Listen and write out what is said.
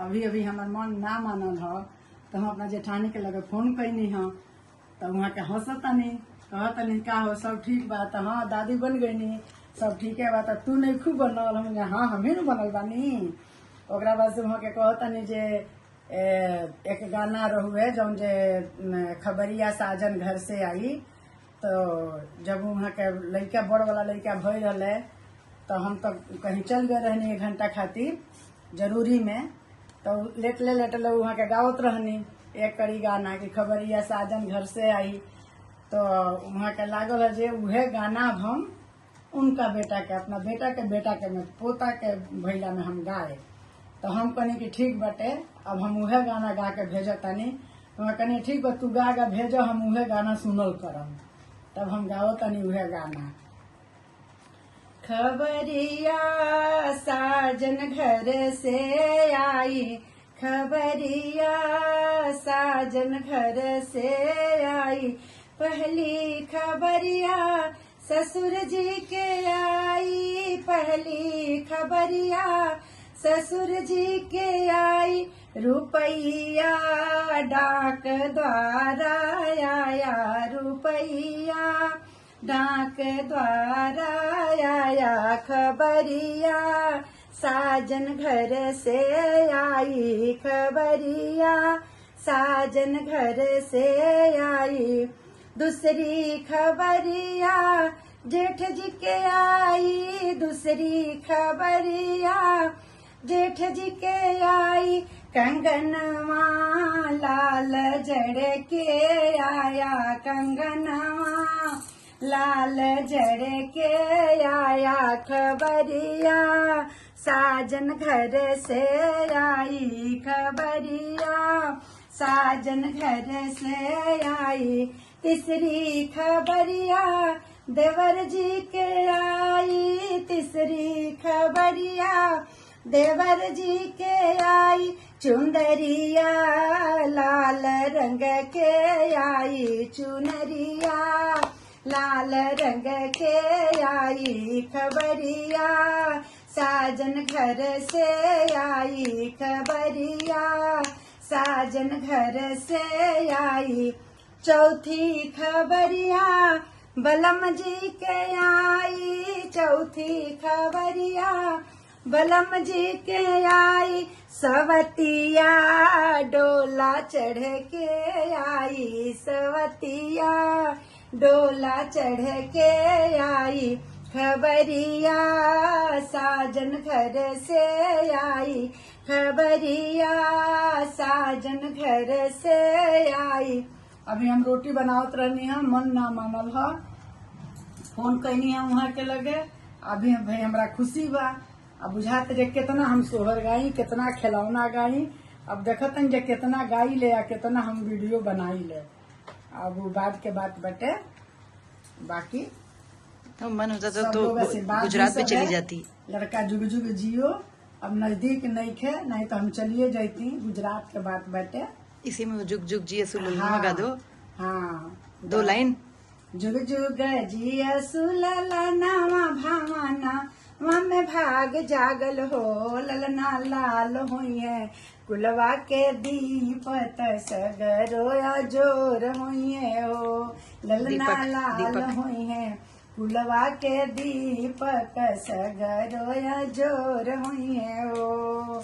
अभी अभी हमार मन ना मानल ह तो हम अपना जेठानी के लगे फोन कैनी ह तो वहाँ के हंसतनी कहतनी का हो सब ठीक बा। तो हाँ दादी बन गईनी सब ठीक है बा। तो तू नहीं खूब बनल हम हाँ हमें न बनल बानी। ओकरा बाद से वहाँ के कहतनी जे एक गाना रहुए जौन जे खबरिया साजन घर से आई। तो जब वहाँ के लड़का बड़ वाला लड़का भई रहे तो हम तो कहीं चल गए रहनी 1 घंटा खातिर जरूरी में। तो लेटले वहाँ के गावत रहनी एक कड़ी गाना की खबरिया साजन घर से आई। तो वहाँ के लागल है जे उहे गाना अब हम उनका बेटा के अपना बेटा के में पोता के भैला में हम गाए। तो हम कहनी कि ठीक बटे अब हम उहे गाना गा के भेजतानी। वहाँ कहनी ठीक बा तू गा भेजो हम उहे गाना सुनल करम। तब हम गावतानी उहे गाना। खबरिया साजन घर से आई खबरिया साजन घर से आई। पहली खबरिया ससुर जी के आई पहली खबरिया ससुर जी के आई। रुपैया डाक द्वारा आया रुपैया डाक द्वारा आया। खबरिया साजन घर से आई खबरिया साजन घर से आई। दूसरी खबरिया जेठ जी के आई दूसरी खबरिया जेठ जी के आई। कंगनवा लाल जड़ के आया कंगनवा लाल जड़ के आया। खबरिया साजन घर से आई खबरिया साजन घर से आई। तीसरी खबरिया देवर जी के आई तीसरी खबरिया देवर जी के आई। चुंदरिया लाल रंग के आई चुनरिया लाल रंग के आई। खबरिया साजन घर से आई खबरिया साजन घर से आई। चौथी खबरिया बलम जी के आई चौथी खबरिया बलम जी के आई। सवतिया डोला चढ़ के आई सवतिया डोला चढ़ के आई। खबरिया साजन घर से आई खबरिया साजन घर से आई। अभी हम रोटी बनावत रहनी है मन ना मानल है फोन कैनी है वहाँ के लगे। अभी भाई हमरा खुशी बा अब बुझाते जे कितना हम सोहर गाई कितना खिलौना गाई। अब देखतन जे कितना गाई ले या कितना हम वीडियो बनाई ले। अब वो बात के बात बटे बाकी तो मन होता तो गुजरात में चली जाती। लड़का जुग जुग जियो अब नजदीक नहीं खे नहीं तो हम चलिए जाती गुजरात के बात बटे। इसी में जुग जुग जिया सुललना गा दो। हाँ 2 लाइन। जुग जुग जिया सुललना भावना में भाग जागल हो ललना लाल हुई है। कुलवा के दीपत सगरोया जोर हुई है हो ललना लाल हुई है। कुलवा के दीपक सगरोया जोर हुई है हो।